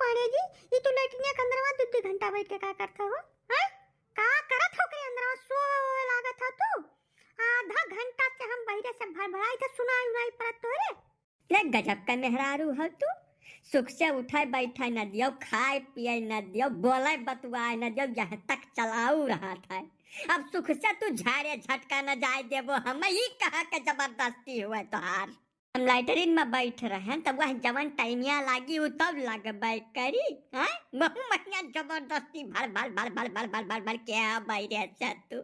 पाड़े जी, ये तो लैट्रिन के अंदरवा दू घंटा बैठ के का करता हो? हैं? का करत हो के अंदरवा सो लागत था तू? आधा घंटा से हम बहिरे से भड़बड़ाई थे, सुनाई उनाई परत तोरे। ले गजब का मेहरारू हो तू। सुख से उठाए बैठा न दियो, खाए पिए न दियो, बोले बतुआए न दियो, यहाँ तक चलाऊ रहा था। अब सुख से तू झाड़े झटका न जाए देवो, हमें ही कहा के जबरदस्ती हुआ तोहार। हम लाइटरिन में बैठ रहे तब वह जवन टाइमिया लागी उ तब लग बैठ करी हैं बहु महिया जबरदस्ती भर भर भर भर भर भर भर भर क्या बैठे अच्छा तू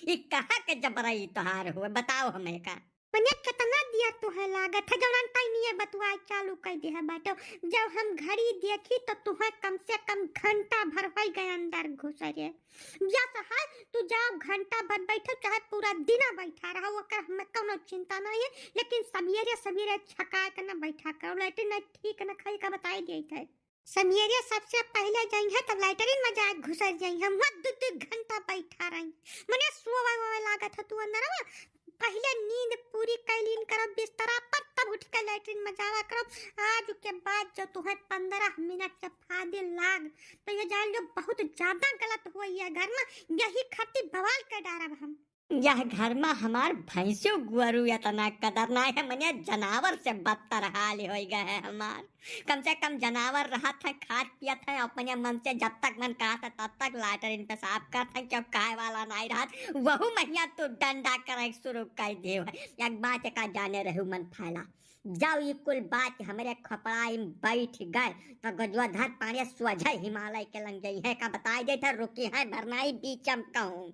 ये कहा के जबरई तोहार हुआ बताओ हमें का। मने कितना दिया तो है लागत है जवन टाइम ये बतुआ चालू कर दे है बाटो। जब हम घड़ी देखी तो तुम्हें कम से कम घंटा भर हो गए अंदर घुसे रे। या है तू जब घंटा भर बैठे चाहे पूरा दिन बैठा रहा वो कर हमें कोनो चिंता नहीं है, लेकिन सवेरे सवेरे छका के न बैठा करो, लाइटिन न ठीक न खाई का बताई दे थे। सवेरे सबसे पहले जाई है तब लाइटरिन में जाए घुसर जाई हम मत दू घंटा बैठा रही। मने सोवा लागत है तू अंदर में पहले नींद पूरी कैलीन करो बिस्तरा पर तब उठ के लैट्रिन में जावा करो। आज के बाद जो तुम्हें 15 मिनट से फादे लाग तो ये जान लो बहुत ज्यादा गलत हुआ है घर में, यही खातिर बवाल कर डारब हम। यह घर में हमार भैंसो गुरु इतना कदर ना है, मने जानवर से बदतर हाल हो गए है हमार। कम से कम जानवर रहा था खात पियत है अपने मन से, जब तक मन कहा था तब तक लाटरिन पेशाब करते जब काय वाला नहीं रहा वहू महिया तो डंडा करे शुरू कर दे। एक बात का जाने रहू मन फैला जाओ ये कुल बात हमारे खपड़ाई में बैठ गए तो गजवाधर पानी सोझे हिमालय के लंग गई है का बताई दे था रुकी है भरनाई बीचम कहूँ।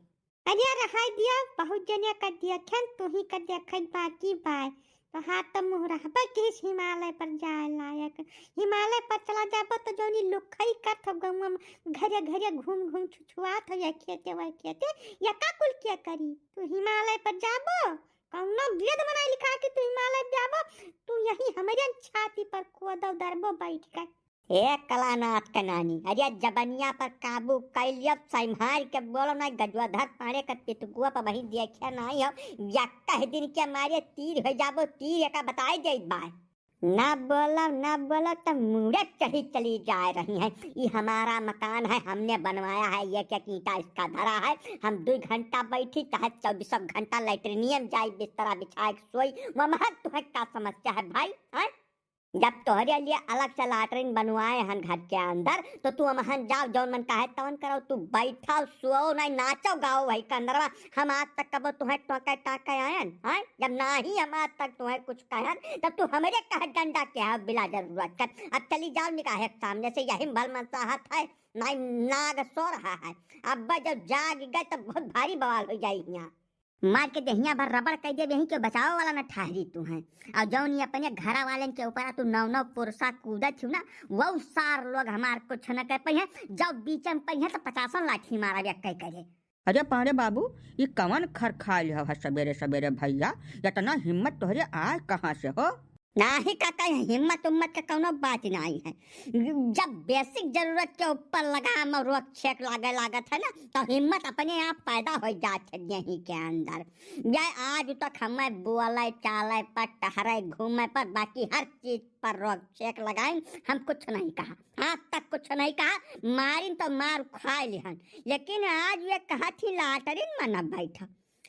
अरे रहाई दिया बहुत जने कर दिया खन तू ही कर देखै बाकी बाय तो हाथ तो मुंह रहबे किस हिमालय पर जाए लायक। हिमालय पर चला जाबो तो जोनी लुखई करत गंवा में घरे घरे घूम घूम छुछुआत हो या खेते व खेते या का कुल क्या करी तू हिमालय पर जाबो कौनो वेद बनाई लिखा कि तू हिमालय जाबो तू यही हमारे छाती पर खोदो दरबो बैठ कर। ए कलानाथ का नानी अरे जबनिया पर काबू कैलियब संभाल के बोलो ना गजवाधर पाड़े का पितगुआ पर वही देखा नहीं हो या कह दिन के मारे तीर हो जाबो तीर का बताई दे बाय ना बोलो तो मुड़े चढ़ी चली जा रही है। ये हमारा मकान है हमने बनवाया है ये क्या ईंटा इसका धरा है। हम 2 घंटा बैठी चाहे 24 घंटा लैट्रिनियम जाए बिस्तरा बिछाए सोई वह तुम्हें क्या समस्या है भाई है। जब तोहरे लिए अलग से लाटरिन बनवाए हन घर के अंदर तो तू हमहन जाओ जौन मन काहे तवन करो तू बैठा सो नहीं नाचो गाओ वही के अंदर हम आज तक कब तुम्हें टोके टाके आयन हैं जब ना ही हम आज तक तुम्हें कुछ कहन तब तू हमारे कहे डंडा क्या है बिला जरूरत कर। अब चली जाओ निकाहे सामने से यही भल मनसाहत है नहीं नाग सो रहा है। अब जब जाग गए तो बहुत भारी बवाल हो जाए यहाँ मार के दहिया भर रबड़ कह दे वहीं के बचाव वाला न ठहरी तू है। और जौन अपने घरा वाले के ऊपर तू 9 पुरुषा कूदत छू ना वो सार लोग हमार कुछ न कह पे जब बीच में पे तो 50 लाठी मारा व्या कह करे। अरे पारे बाबू ये कवन खर खा लिया है सवेरे सवेरे भैया इतना हिम्मत तोहरे आए कहाँ से हो। नाही काका हिम्मत उम्मत का कोनो बात नहीं है। जब बेसिक जरूरत के ऊपर लगा रोक छेक लागे लागत है ना तो हिम्मत अपने आप पैदा हो जाते यहीं के अंदर। ये आज तक हमें बोले चाले पर टहरे घूमे पर बाकी हर चीज पर रोक छेक लगाए हम कुछ नहीं कहा आज तक कुछ नहीं कहा मारिन तो मार खा लिहन। लेकिन आज ये कहा थी लाटरिन में न बैठा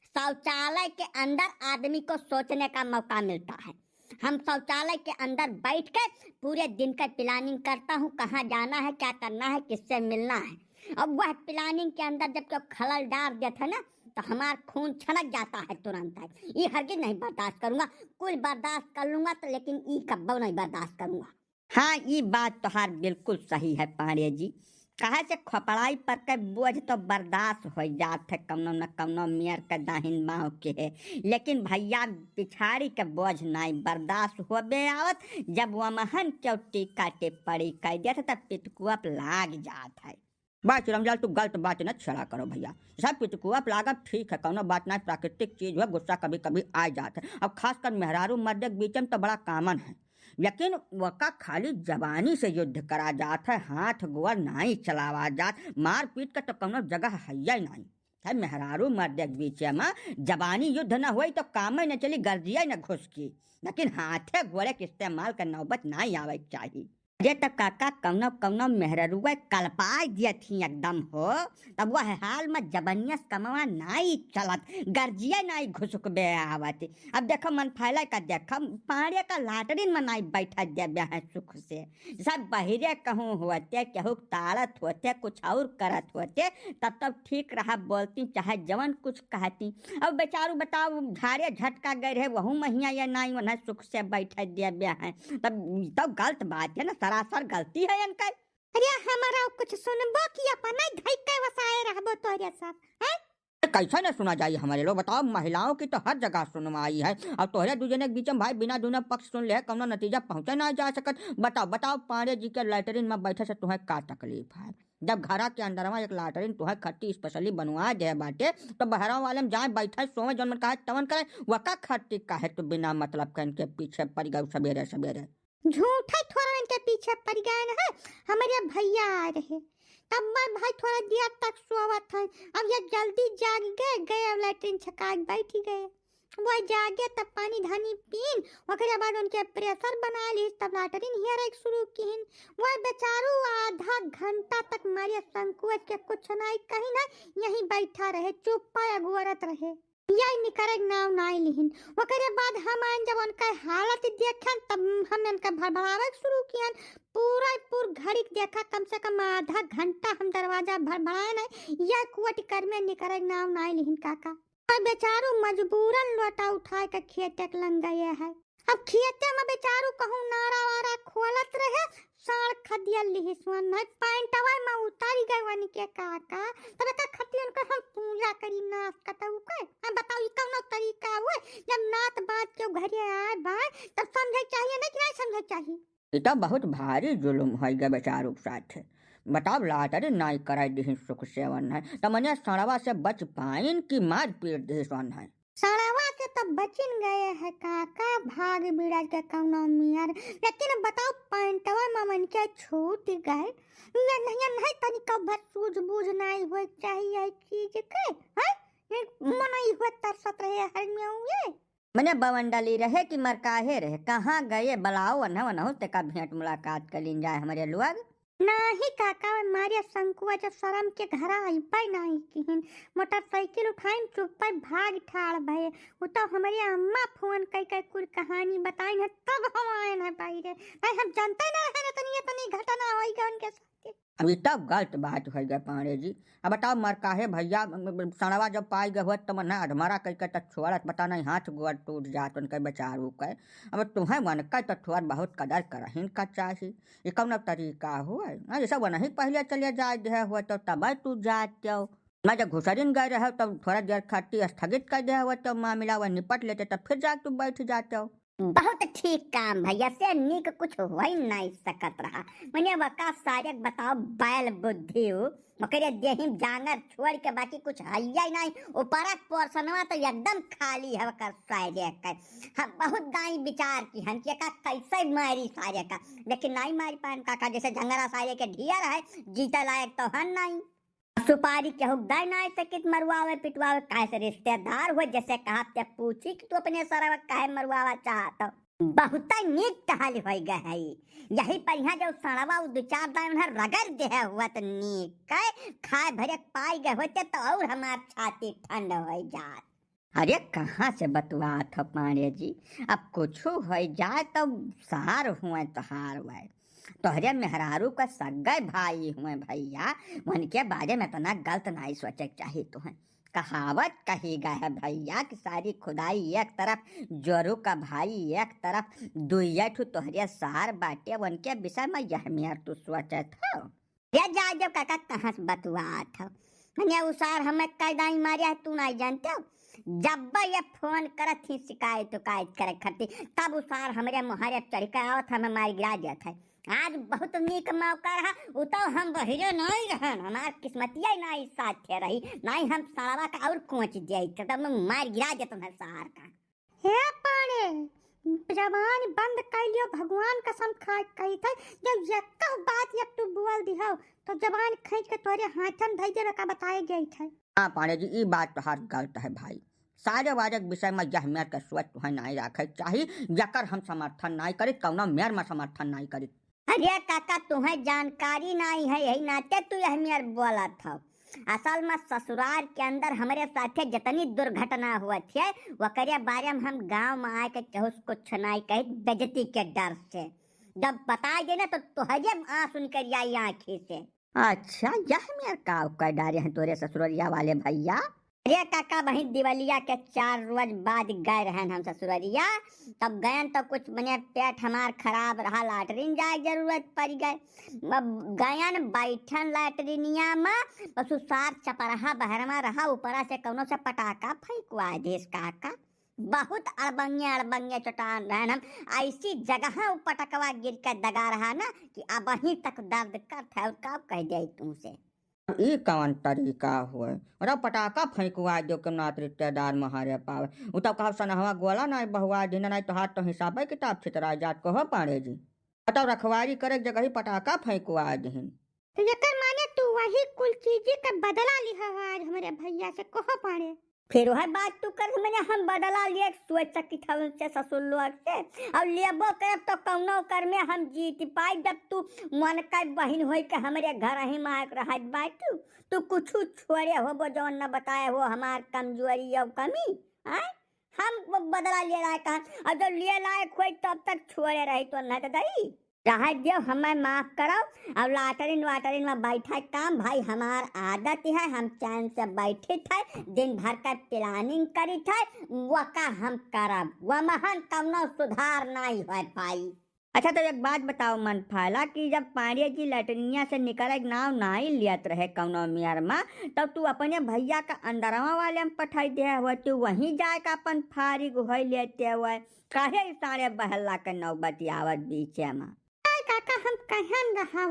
शौचालय के अंदर आदमी को सोचने का मौका मिलता है। हम शौचालय के अंदर बैठ कर पूरे दिन का प्लानिंग करता हूँ कहाँ जाना है क्या करना है किससे मिलना है। अब वह प्लानिंग के अंदर जब तो खलल डाल देता ना तो हमारा खून छनक जाता है तुरंत है। ये हरगिज नहीं बर्दाश्त करूंगा कुल बर्दाश्त कर लूंगा तो लेकिन ये कब्बो नहीं बर्दाश्त करूंगा। हाँ ये बात तो हार बिल्कुल सही है पांडे जी कहा से खपड़ाई पर के बोझ तो बर्दाश्त हो जात है कमनो न कमनो मेयर के दाहिन बाह के है। लेकिन भैया पिछाड़ी के बोझ नहीं बर्दाश्त हो बे आवत जब वह महन चौटी काटे पड़ी कह दिया था तब पिटकुआ लाग जात है। बात रमजाल तू गलत बात न छड़ा करो भैया सब पिटकुआ लागत ठीक है कोनो बात नहीं प्राकृतिक चीज है गुस्सा कभी कभी आ जाता है। अब खासकर मेहरारू मर्द के बीच में तो बड़ा कामन है लेकिन वका खाली जबानी से युद्ध करा जात है हाथ गोर नहीं चलावा जात मार पीट का तो कोनो जगह है नहीं है। मेहरारू मर्द के बीच में जबानी युद्ध न हुई तो काम न चली गर्जिया न घुस की लेकिन हाथे गोरे के इस्तेमाल का नौबत नहीं आवे चाहिए। अरे तब काका कौनो कौनो मेहररुआ कलपाई दिया थी एकदम हो। तब वह हाल में जबनियस कमवा नाई चलत गर्जिया नाई घुसुक बे आवत। अब देखो मन फैला का देखो पाड़े का लाटरीन में नाई बैठा दे बे है सुख से। सब बहिरे कहूँ होते केहू ताड़त होते कुछ और करत होते तब ठीक रहा बोलती चाहे जवन कुछ कहती। अब बेचारू बताओ झाड़े झटका गए रहे वहू महिया या नाई वना सुख से बैठा दे बे है। तब गलत बात है ना, सरासर गलती है इनका। अरे हमारा कुछ सुनबो कि अपना धई के वसाए रहबो तोरे साथ हैं। कैसा न सुना जाए हमारे लोग बताओ। महिलाओं की तो हर जगह सुनवाई है और तोहरे दूजने के बीच में भाई बिना दूना पक्ष सुन ले कौनो नतीजा पहुंचे ना जा सकत। बताओ बताओ पांडे जी के लैटरिन में बैठे से तुम्हें का तकलीफ है। जब घरा के अंदर में एक लैटरिन तुम्हें खट्टी स्पेशली बनवा दे बाटे तो बहरा वाले में जाए बैठे सोवे जन मन कहे तवन करे वका खट्टी काहे तो बिना मतलब के इनके पीछे पड़ गए सवेरे सवेरे। झूठा थोड़ा इनके पीछे पड़ गए ना। हमारे भैया आ रहे तब मैं भाई थोड़ा देर तक सोवत है। अब ये जल्दी जाग गए लैट्रिन छका बैठ गए। वो जागे तब पानी धानी पीन ओकरे बाद उनके प्रेशर बना ली तब लैट्रिन हियर एक शुरू कीन। वो बेचारू आधा घंटा तक मारे संकोच के कुछ नहीं कहीं ना यहीं बैठा रहे चुप्पा अगुरत रहे। यही निकरक नाव नाई लिहिन। ओकरे बाद हम आन जब उनका हालत देखन तब हम उनका भड़बड़ावे शुरू कियन। पूरा घड़ी देखा कम से कम आधा घंटा हम दरवाजा भड़बड़ाए नहीं या कुवट कर में निकरक नाव नाई लिहिन काका। और बेचारू मजबूरन लोटा उठाए के खेते लंग गए है। अब खेते में बेचारू कहूँ नारा वारा खोलत रहे साड़ खदिया लिहिसवन है पैंटवा में उतारी गए वन के काका। तब का खतियन को हम पूजा करी नाच कतऊ के। हम बताओ ई कौनो तरीका हुए जब नात बात के घरे आए भाई तब समझे चाहिए नहीं कि नहीं समझे चाहिए। ये तो बहुत भारी जुल्म है गे बेचारू के साथ। बताओ लाटरी नाई कराई दी सुख सेवन है तो मने सड़वा से बच पाइन की मार पीट दी सन है। सड़वा से तो बचिन गए है काका भाग बिराज के कौनो मियर। लेकिन बताओ पैंटवा ममन के छूट गए नहीं तनिका भर सूझबूझ नहीं हो चाहिए चीज के है मनई हो तरसत रहे हर में हुए। मने बवंडली रहे कि मरकाहे रहे कहाँ गए बलाओ अनहो ते का भेंट मुलाकात कर लीन जाए हमारे लोग। नहीं काका मारे संकुआ जब शर्म के घर आई पाई नहीं किहन मोटरसाइकिल उठाइन चुप पर भाग ठाड़ भये। वो तो हमारी अम्मा फोन कई कुल कहानी बताई है तब हम आए ना पाई रे। भाई हम जानते ना है तनी घटना होई गए उनके साथ। अभी तब गलत बात हो गया पांडे जी। अब बताओ मरकाहे भैया सड़वा जब पाई गए हुआ तो मन अधमरा करके तो छोड़त बता नहीं हाथ गोड़ टूट जात उनके बेचारू के। अब तुम्हें मन का तो थोड़ा बहुत कदर करहिन का चाहिए। ये कौन तरीका हुआ जैसा वो नहीं पहले चले जाए दे हुआ तो तब तू जाते हो। मैं जब घुसरिन गए रहे तब थोड़ा देर खट्टी स्थगित कर दिया हुआ तो मामला वह निपट लेते तब फिर जा तू बैठ जाते हो। बहुत ठीक काम भैया से नीक कुछ हो ही नहीं सकत रहा। मने वका सारे बताओ बैल बुद्धि हो मकरे देही जांगर छोड़ के बाकी कुछ हइया नहीं। ऊपर पोर्शनवा तो एकदम खाली है वकर सारे का। हम बहुत दाई विचार की हन के का कैसे मारी सारे का लेकिन नहीं मारी पान काका जैसे जंगरा सारे के ढिया रहे जीता लायक तो हन नहीं। सुपारी के हुक दाई नाय सकित मरवावे पिटवावे काहे से रिश्तेदार हो जैसे कहा ते पूछी कि तू अपने सरवा काहे मरवावा चाहत। बहुत नीक टहल हो गए है यही पर यहाँ जब सड़वा दो चार दान रगड़ दे हुआ तो नीक खाए भरे पाई गए होते तो और हमार छाती ठंड हो जात। अरे कहाँ से बतवात हो पांडे जी। अब कुछ हो जाए तो सार हुए तो हार हुए तोहरे मेहरारू का सगे भाई हुए भैया उनके बारे में तो ना गलत नहीं सोचे चाहिए। तुम्हें कहावत कही गए है भैया कि सारी खुदाई एक तरफ जोरू का भाई एक तरफ दुइया ठू तोहरे सार बाटे उनके विषय में यह मेहर तू सोचे हो। ये जा जब काका कहाँ से बतवात हो मने उसार हमें कैदाई मारिया तू नहीं जानते हो। जब ये फोन करत थी शिकायत करे खती तब उसार हमारे मुहारे चढ़ के आवत हमें मार गिरा जाता है। आज बहुत नीक मौका रहा वो तो हम बहिरे नहीं रहन हमार किस्मतिया नहीं साथ रही नहीं हम सारा का और कोच जाई तब मार गिरा जतन है सार का। हे पाड़े जबान बंद कर लियो भगवान कसम खा कही था जब यक्का बात यक तू बोल दिहो तो जबान खींच के तोरे हाथन धइ देवे का बताए गई था। हाँ पांडे जी ये बात तो हर गलत है भाई। सारे वाजक विषय में यह मेर के सोच नहीं रखे चाहिए जकर हम समर्थन नहीं करी कौनो मेर में समर्थन नहीं करी। अरे काका तुम्हें जानकारी नहीं है, यही नाते तू यह मेर बोला था। असल में ससुराल के अंदर हमारे साथे जितनी दुर्घटना हुआ थे वकरे बारे में हम गांव में आके कहूँ कुछ नहीं कही बेजती के डर से। जब बताए गए ना तो तुहरे आंसू निकल आई आँखी से। अच्छा यह मेरे का कर डारे हैं तोरे ससुररिया वाले भैया। अरे काका वही दिवालिया के 4 रोज बाद गए रहन हम ससुररिया। तब गए तो कुछ मने पेट हमार खराब रहा, लैटरिन जाए जरूरत पड़ गए। अब गयन बैठन लैटरिनिया में बस सार चपरहा बहरमा रहा, ऊपरा से कौनो से पटाखा फेंकवा देश काका। बहुत अड़बंगे चट्टान रहन हम, ऐसी जगह पटकवा गिर के दगा रहा ना कि अब वहीं तक दर्द करता है। और कब कह जाए तुमसे ई कौन तरीका हुए अरे पटाखा फेंकवा दो के नात रिश्तेदार महारे पावे उ तब कहा सनहवा गोला नहीं बहुआ दिन नहीं तो हाथ तो हिसाब किताब छितरा जात कहो पाड़े जी बताओ रखवारी करे जगह ही पटाखा फेंकवा दीन। तो यकर माने तू वही कुल चीज का बदला लिहा आज हमारे भैया से कहो पाड़े। फिर वह बात तू कर मैंने हम बदला लिए सोच सकी था उनसे ससुर लोग से। और लेबो करब तो कौनो कर में हम जीत पाई जब तू मन का बहन हो के हमारे घर ही मायक रहा बाटू। तू कुछ छोड़े हो वो जो न बताए हो हमार कमजोरी और कमी आए हम वो बदला ले रहा कहा। और जो लिए लायक हो तब तक छोड़े रही तो न तो दई रहा दियो हमें माफ करो। अब लाटरिन वाटरिन में बैठा काम भाई हमार आदत है, हम चैन से बैठे थे दिन भर का प्लानिंग करी थे वका हम करब वह महान कौनो सुधार नहीं हो पाई। अच्छा तो एक बात बताओ मन फाला कि जब पाड़िया जी लटनिया से निकले नाव नहीं लियत रहे कौनो मियर में तब तू अपने भैया का अंदरवा वाले में पठाई दे हुआ तू वहीं जाए का अपन फारिग हो लेते हुए कहे सारे बहला के नौबती आवत बीचे में। काका हम कहन रहा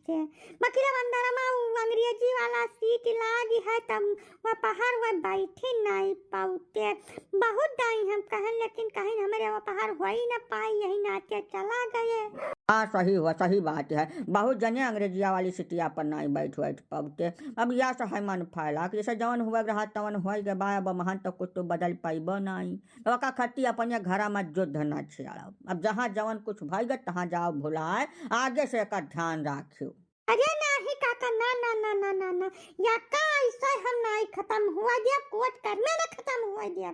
से मकिरा अंदर में अंग्रेजी वाला सीट लागी है तब वह पहाड़ वह बैठे नहीं पाते बहुत दाई हम कहन लेकिन कहीं हमारे वह पहाड़ हो ही ना पाई यही नाचे चला गए। हाँ सही हुआ सही बात है बहुत जने अंग्रेजिया वाली सिटिया पर नहीं बैठ पाते। अब यह से है मन फैला कि जैसे जवन हुआ रहा तवन हो गए बा अब महान तो कुछ तो बदल पाइब नहीं तो का खती अपने घर में युद्ध न छिड़ा। अब जहाँ जवन कुछ भइल तहाँ जाओ भुलाए आगे से एक ध्यान रखियो। अरे नहीं काका ना ना ना ना ना ना या का ऐसा हम नहीं खत्म हुआ दिया कोट करने ना खत्म हुआ दिया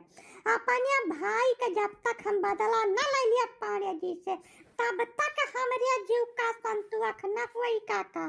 अपने भाई का जब तक हम बदला न ले लिया पाड़े जी से तब तक हमारे जीव का संतुष्ट न हुई काका।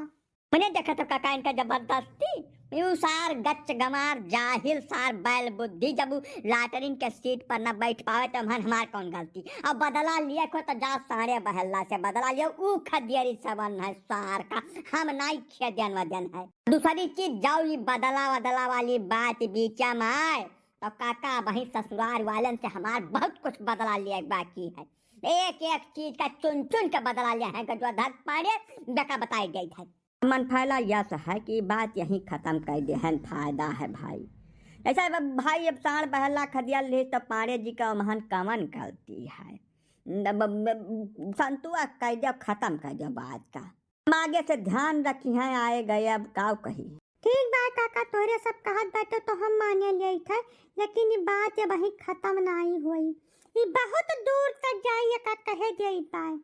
मैंने देखा तो काका इनका जबरदस्ती यू सार गच्च गमार जाहिल सार बैल बुद्धि जब लाटरिन के सीट पर न बैठ पावे तो हमार कौन गलती। अब बदला लिए को तो जा सारे बहल्ला से बदला लियो ऊ खदियरी सबन है सार का हम नहीं खेदन वदन है। दूसरी चीज जाओ ये बदला वाली बात बीचा में आए तो काका वही ससुराल वालन से हमार बहुत कुछ बदला लिया बाकी है। एक एक चीज का चुन चुन के बदला लिया है जो धक पाड़े बेका बताई गई है। मन फैला यह है कि बात यहीं खत्म कर दे है फायदा है भाई। ऐसा भाई अब साढ़ बहला खदिया ले तो पाड़े जी का महान कमन करती है संतुआ कह दिया खत्म कर दिया बात का। हम आगे से ध्यान रखी है आए गए अब काव कही। ठीक बा काका तोरे सब कहत बाटे तो हम माने ले थे लेकिन ये बात वही खत्म नहीं हुई ये बहुत दूर तक जाइए का कहे जाई पाए।